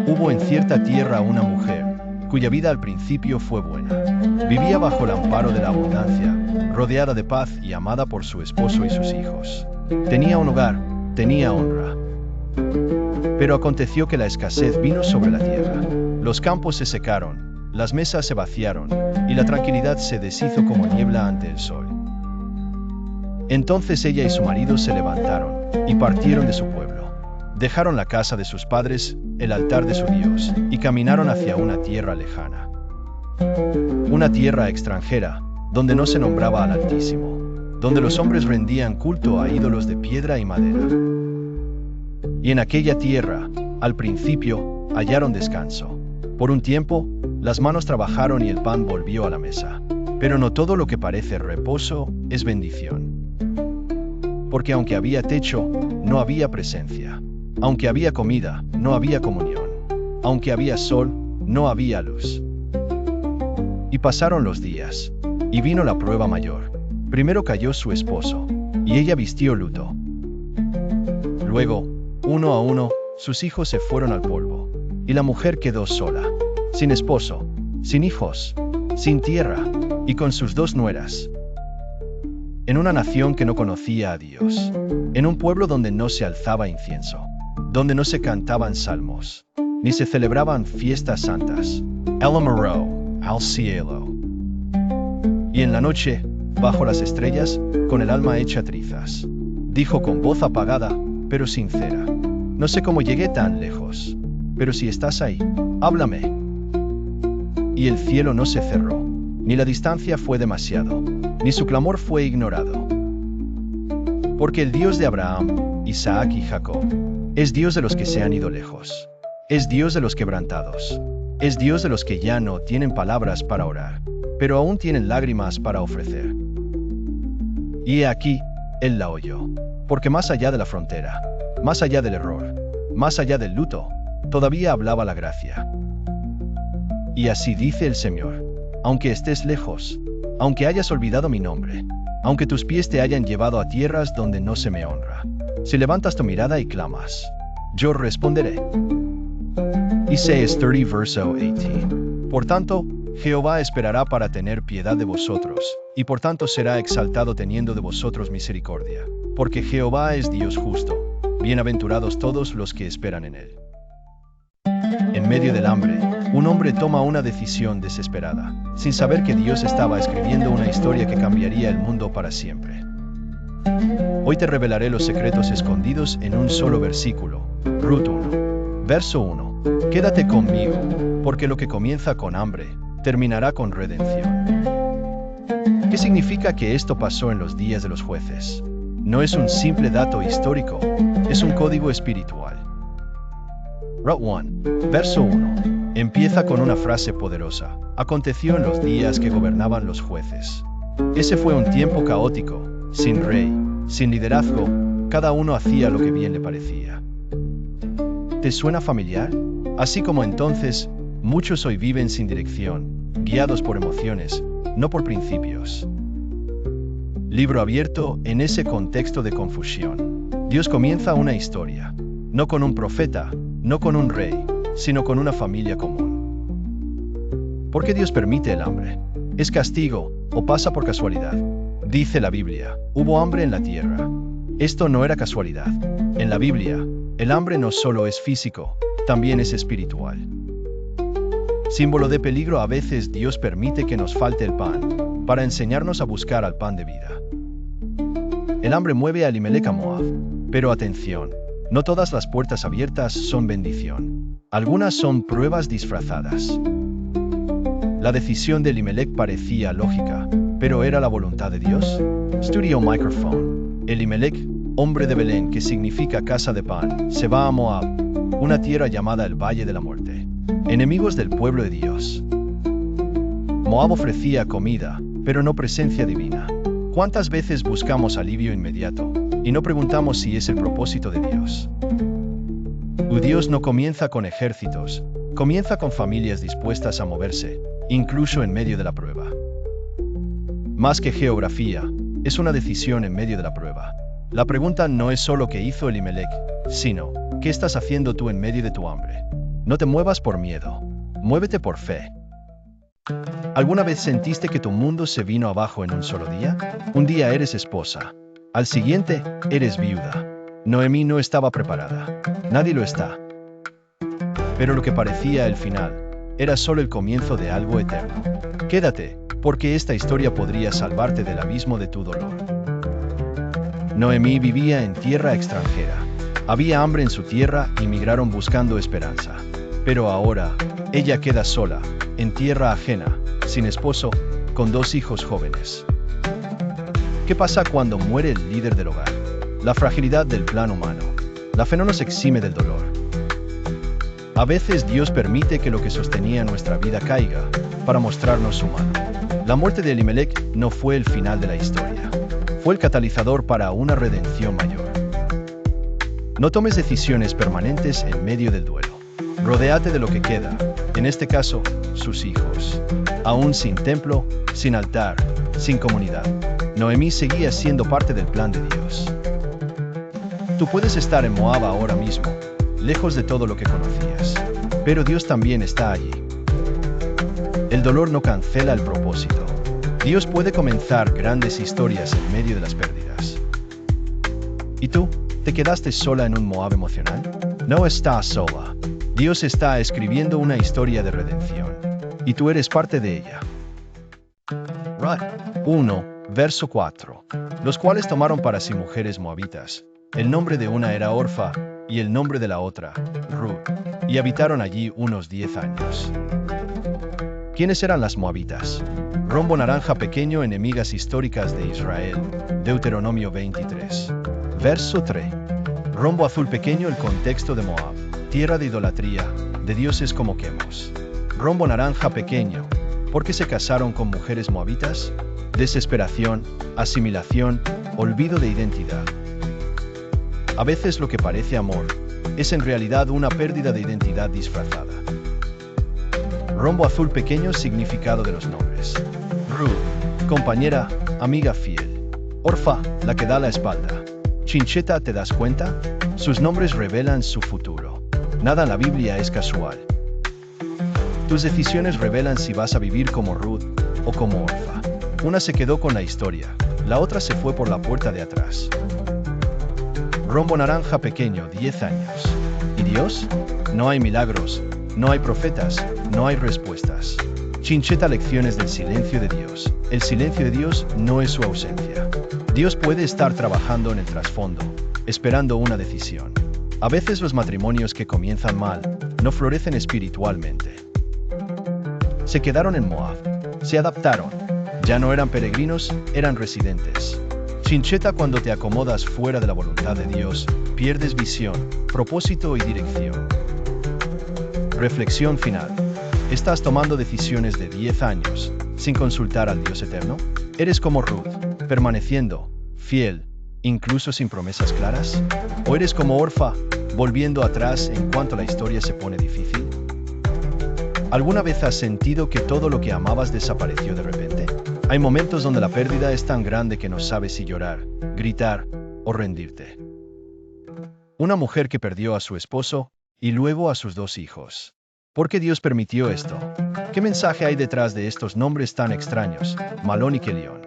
Hubo en cierta tierra una mujer, cuya vida al principio fue buena. Vivía bajo el amparo de la abundancia, rodeada de paz y amada por su esposo y sus hijos. Tenía un hogar, tenía honra. Pero aconteció que la escasez vino sobre la tierra. Los campos se secaron, las mesas se vaciaron, y la tranquilidad se deshizo como niebla ante el sol. Entonces ella y su marido se levantaron, y partieron de su pueblo. Dejaron la casa de sus padres, el altar de su Dios, y caminaron hacia una tierra lejana. Una tierra extranjera, donde no se nombraba al Altísimo, donde los hombres rendían culto a ídolos de piedra y madera. Y en aquella tierra, al principio, hallaron descanso. Por un tiempo, las manos trabajaron y el pan volvió a la mesa. Pero no todo lo que parece reposo es bendición. Porque aunque había techo, no había presencia. Aunque había comida, no había comunión. Aunque había sol, no había luz. Y pasaron los días, y vino la prueba mayor. Primero cayó su esposo, y ella vistió luto. Luego, uno a uno, sus hijos se fueron al polvo, y la mujer quedó sola, sin esposo, sin hijos, sin tierra, y con sus dos nueras. En una nación que no conocía a Dios, en un pueblo donde no se alzaba incienso, donde no se cantaban salmos, ni se celebraban fiestas santas. Ella miró al cielo. Y en la noche, bajo las estrellas, con el alma hecha trizas, dijo con voz apagada, pero sincera: no sé cómo llegué tan lejos, pero si estás ahí, háblame. Y el cielo no se cerró, ni la distancia fue demasiado, ni su clamor fue ignorado. Porque el Dios de Abraham, Isaac y Jacob es Dios de los que se han ido lejos, es Dios de los quebrantados, es Dios de los que ya no tienen palabras para orar, pero aún tienen lágrimas para ofrecer. Y he aquí, Él la oyó, porque más allá de la frontera, más allá del error, más allá del luto, todavía hablaba la gracia. Y así dice el Señor: aunque estés lejos, aunque hayas olvidado mi nombre, aunque tus pies te hayan llevado a tierras donde no se me honra, si levantas tu mirada y clamas, yo responderé. Isaías 30, verso 18. Por tanto, Jehová esperará para tener piedad de vosotros, y por tanto será exaltado teniendo de vosotros misericordia, porque Jehová es Dios justo. Bienaventurados todos los que esperan en Él. En medio del hambre, un hombre toma una decisión desesperada, sin saber que Dios estaba escribiendo una historia que cambiaría el mundo para siempre. Hoy te revelaré los secretos escondidos en un solo versículo. Ruth 1. Verso 1. Quédate conmigo, porque lo que comienza con hambre, terminará con redención. ¿Qué significa que esto pasó en los días de los jueces? No es un simple dato histórico, es un código espiritual. Ruth 1. Verso 1. Empieza con una frase poderosa. Aconteció en los días que gobernaban los jueces. Ese fue un tiempo caótico, sin rey, sin liderazgo, cada uno hacía lo que bien le parecía. ¿Te suena familiar? Así como entonces, muchos hoy viven sin dirección, guiados por emociones, no por principios. Libro abierto en ese contexto de confusión. Dios comienza una historia, no con un profeta, no con un rey, sino con una familia común. ¿Por qué Dios permite el hambre? ¿Es castigo o pasa por casualidad? Dice la Biblia, hubo hambre en la tierra. Esto no era casualidad. En la Biblia, el hambre no solo es físico, también es espiritual. Símbolo de peligro, a veces Dios permite que nos falte el pan, para enseñarnos a buscar al pan de vida. El hambre mueve a Elimelec a Moab. Pero atención, no todas las puertas abiertas son bendición. Algunas son pruebas disfrazadas. La decisión de Elimelec parecía lógica, pero ¿era la voluntad de Dios? Studio Microphone. Elimelec, hombre de Belén, que significa casa de pan, se va a Moab, una tierra llamada el Valle de la Muerte. Enemigos del pueblo de Dios. Moab ofrecía comida, pero no presencia divina. ¿Cuántas veces buscamos alivio inmediato y no preguntamos si es el propósito de Dios? Dios no comienza con ejércitos, comienza con familias dispuestas a moverse, incluso en medio de la prueba. Más que geografía, es una decisión en medio de la prueba. La pregunta no es solo qué hizo Elimelec, sino, ¿qué estás haciendo tú en medio de tu hambre? No te muevas por miedo, muévete por fe. ¿Alguna vez sentiste que tu mundo se vino abajo en un solo día? Un día eres esposa, al siguiente eres viuda. Noemí no estaba preparada, nadie lo está. Pero lo que parecía el final era solo el comienzo de algo eterno. Quédate, porque esta historia podría salvarte del abismo de tu dolor. Noemí vivía en tierra extranjera. Había hambre en su tierra y migraron buscando esperanza. Pero ahora, ella queda sola, en tierra ajena, sin esposo, con 2 hijos jóvenes. ¿Qué pasa cuando muere el líder del hogar? La fragilidad del plan humano. La fe no nos exime del dolor. A veces Dios permite que lo que sostenía nuestra vida caiga, para mostrarnos su mano. La muerte de Elimelech no fue el final de la historia. Fue el catalizador para una redención mayor. No tomes decisiones permanentes en medio del duelo. Rodéate de lo que queda, en este caso, sus hijos. Aún sin templo, sin altar, sin comunidad, Noemí seguía siendo parte del plan de Dios. Tú puedes estar en Moab ahora mismo, lejos de todo lo que conocías, pero Dios también está allí. El dolor no cancela el propósito. Dios puede comenzar grandes historias en medio de las pérdidas. ¿Y tú? ¿Te quedaste sola en un Moab emocional? No estás sola. Dios está escribiendo una historia de redención, y tú eres parte de ella. Ruth 1, verso 4. Los cuales tomaron para sí mujeres moabitas. El nombre de una era Orfa, y el nombre de la otra, Ruth, y habitaron allí unos 10 años. ¿Quiénes eran las moabitas? Rombo naranja pequeño, enemigas históricas de Israel. Deuteronomio 23. Verso 3. Rombo azul pequeño, el contexto de Moab. Tierra de idolatría, de dioses como Quemos. Rombo naranja pequeño, ¿por qué se casaron con mujeres moabitas? Desesperación, asimilación, olvido de identidad. A veces lo que parece amor es en realidad una pérdida de identidad disfrazada. Rombo azul pequeño, significado de los nombres. Ruth, compañera, amiga fiel. Orfa, la que da la espalda. Chincheta, ¿te das cuenta? Sus nombres revelan su futuro. Nada en la Biblia es casual. Tus decisiones revelan si vas a vivir como Ruth o como Orfa. Una se quedó con la historia, la otra se fue por la puerta de atrás. Rombo naranja pequeño, 10 años. ¿Y Dios? No hay milagros, no hay profetas, no hay respuestas. Chincheta, lecciones del silencio de Dios. El silencio de Dios no es su ausencia. Dios puede estar trabajando en el trasfondo, esperando una decisión. A veces los matrimonios que comienzan mal no florecen espiritualmente. Se quedaron en Moab, se adaptaron. Ya no eran peregrinos, eran residentes. Chincheta, cuando te acomodas fuera de la voluntad de Dios, pierdes visión, propósito y dirección. Reflexión final. ¿Estás tomando decisiones de 10 años sin consultar al Dios eterno? ¿Eres como Ruth, permaneciendo fiel, incluso sin promesas claras? ¿O eres como Orfa, volviendo atrás en cuanto la historia se pone difícil? ¿Alguna vez has sentido que todo lo que amabas desapareció de repente? Hay momentos donde la pérdida es tan grande que no sabes si llorar, gritar o rendirte. Una mujer que perdió a su esposo y luego a sus 2 hijos. ¿Por qué Dios permitió esto? ¿Qué mensaje hay detrás de estos nombres tan extraños, Malón y Kelión?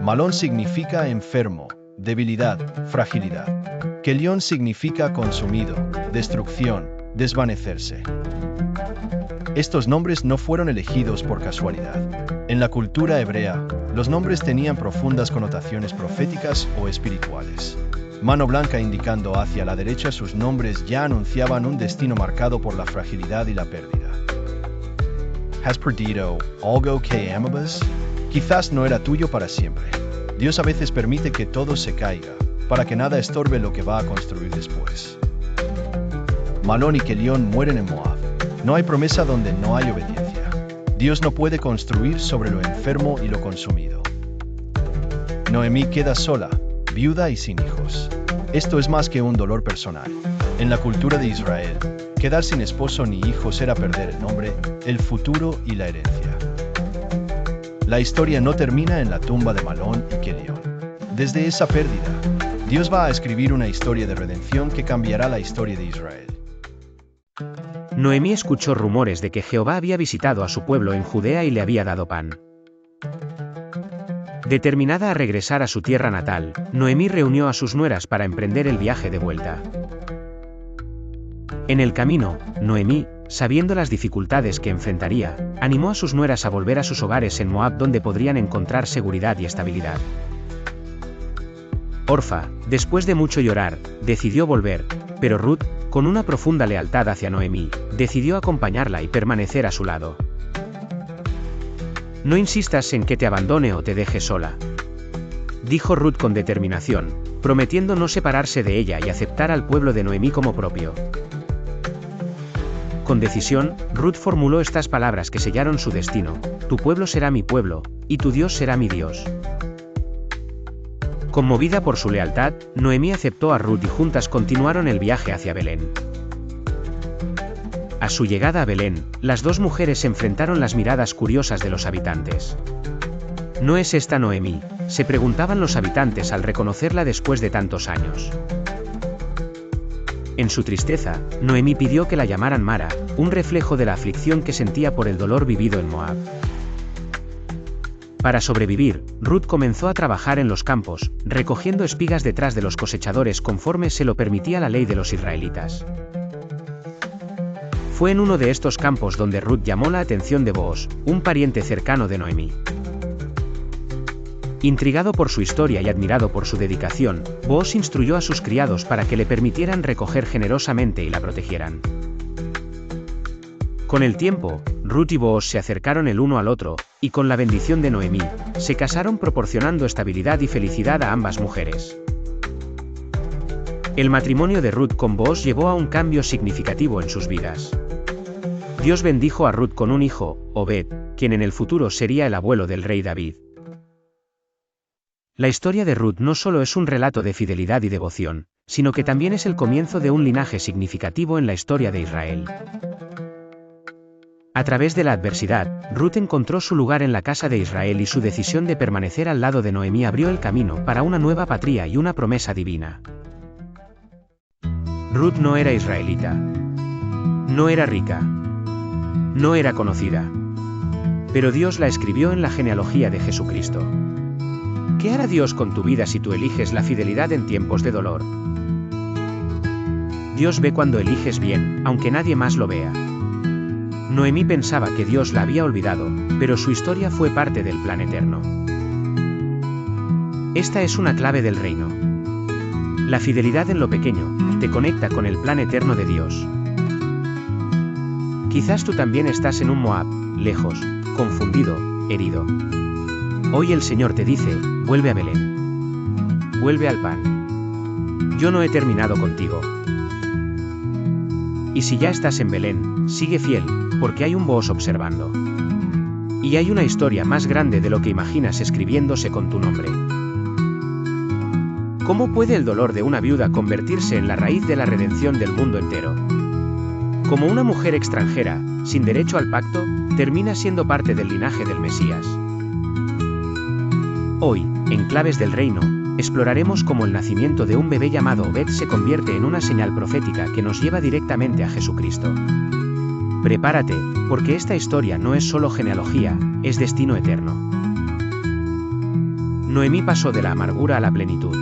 Malón significa enfermo, debilidad, fragilidad. Kelión significa consumido, destrucción, desvanecerse. Estos nombres no fueron elegidos por casualidad. En la cultura hebrea, los nombres tenían profundas connotaciones proféticas o espirituales. Mano blanca indicando hacia la derecha, sus nombres ya anunciaban un destino marcado por la fragilidad y la pérdida. ¿Has perdido algo que amabas? Quizás no era tuyo para siempre. Dios a veces permite que todo se caiga, para que nada estorbe lo que va a construir después. Malón y Kelión mueren en Moab. No hay promesa donde no hay obediencia. Dios no puede construir sobre lo enfermo y lo consumido. Noemí queda sola, viuda y sin hijos. Esto es más que un dolor personal. En la cultura de Israel, quedar sin esposo ni hijos era perder el nombre, el futuro y la herencia. La historia no termina en la tumba de Malón y Kelión. Desde esa pérdida, Dios va a escribir una historia de redención que cambiará la historia de Israel. Noemí escuchó rumores de que Jehová había visitado a su pueblo en Judea y le había dado pan. Determinada a regresar a su tierra natal, Noemí reunió a sus nueras para emprender el viaje de vuelta. En el camino, Noemí, sabiendo las dificultades que enfrentaría, animó a sus nueras a volver a sus hogares en Moab donde podrían encontrar seguridad y estabilidad. Orfa, después de mucho llorar, decidió volver, pero Ruth, con una profunda lealtad hacia Noemí, decidió acompañarla y permanecer a su lado. No insistas en que te abandone o te deje sola, dijo Ruth con determinación, prometiendo no separarse de ella y aceptar al pueblo de Noemí como propio. Con decisión, Ruth formuló estas palabras que sellaron su destino: tu pueblo será mi pueblo, y tu Dios será mi Dios. Conmovida por su lealtad, Noemí aceptó a Ruth y juntas continuaron el viaje hacia Belén. A su llegada a Belén, las dos mujeres enfrentaron las miradas curiosas de los habitantes. ¿No es esta Noemí?, se preguntaban los habitantes al reconocerla después de tantos años. En su tristeza, Noemí pidió que la llamaran Mara, un reflejo de la aflicción que sentía por el dolor vivido en Moab. Para sobrevivir, Ruth comenzó a trabajar en los campos, recogiendo espigas detrás de los cosechadores conforme se lo permitía la ley de los israelitas. Fue en uno de estos campos donde Ruth llamó la atención de Booz, un pariente cercano de Noemí. Intrigado por su historia y admirado por su dedicación, Booz instruyó a sus criados para que le permitieran recoger generosamente y la protegieran. Con el tiempo, Ruth y Booz se acercaron el uno al otro, y con la bendición de Noemí, se casaron proporcionando estabilidad y felicidad a ambas mujeres. El matrimonio de Ruth con Booz llevó a un cambio significativo en sus vidas. Dios bendijo a Ruth con un hijo, Obed, quien en el futuro sería el abuelo del rey David. La historia de Ruth no solo es un relato de fidelidad y devoción, sino que también es el comienzo de un linaje significativo en la historia de Israel. A través de la adversidad, Ruth encontró su lugar en la casa de Israel y su decisión de permanecer al lado de Noemí abrió el camino para una nueva patria y una promesa divina. Ruth no era israelita. No era rica. No era conocida. Pero Dios la escribió en la genealogía de Jesucristo. ¿Qué hará Dios con tu vida si tú eliges la fidelidad en tiempos de dolor? Dios ve cuando eliges bien, aunque nadie más lo vea. Noemí pensaba que Dios la había olvidado, pero su historia fue parte del plan eterno. Esta es una clave del reino. La fidelidad en lo pequeño te conecta con el plan eterno de Dios. Quizás tú también estás en un Moab, lejos, confundido, herido. Hoy el Señor te dice: vuelve a Belén. Vuelve al pan. Yo no he terminado contigo. Y si ya estás en Belén, sigue fiel, porque hay un Booz observando. Y hay una historia más grande de lo que imaginas escribiéndose con tu nombre. ¿Cómo puede el dolor de una viuda convertirse en la raíz de la redención del mundo entero? Como una mujer extranjera, sin derecho al pacto, termina siendo parte del linaje del Mesías. Hoy, en Claves del Reino, exploraremos cómo el nacimiento de un bebé llamado Obed se convierte en una señal profética que nos lleva directamente a Jesucristo. Prepárate, porque esta historia no es solo genealogía, es destino eterno. Noemí pasó de la amargura a la plenitud.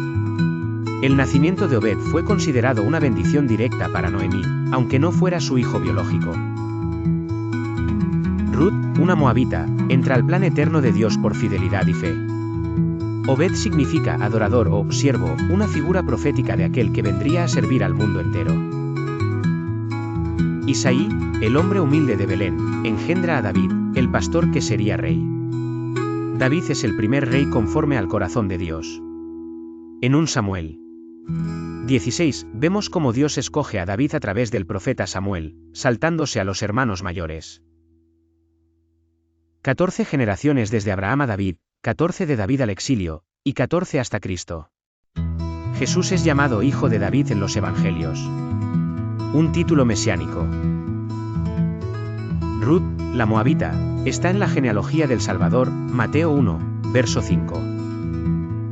El nacimiento de Obed fue considerado una bendición directa para Noemí, aunque no fuera su hijo biológico. Ruth, una moabita, entra al plan eterno de Dios por fidelidad y fe. Obed significa adorador o siervo, una figura profética de aquel que vendría a servir al mundo entero. Isaí, el hombre humilde de Belén, engendra a David, el pastor que sería rey. David es el primer rey conforme al corazón de Dios. En 1 Samuel 16, vemos cómo Dios escoge a David a través del profeta Samuel, saltándose a los hermanos mayores. 14 generaciones desde Abraham a David, 14 de David al exilio, y 14 hasta Cristo. Jesús es llamado Hijo de David en los Evangelios. Un título mesiánico. Ruth, la moabita, está en la genealogía del Salvador, Mateo 1, verso 5.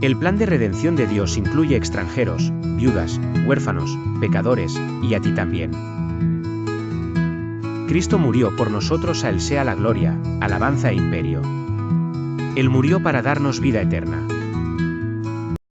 El plan de redención de Dios incluye extranjeros, viudas, huérfanos, pecadores, y a ti también. Cristo murió por nosotros, a Él sea la gloria, alabanza e imperio. Él murió para darnos vida eterna.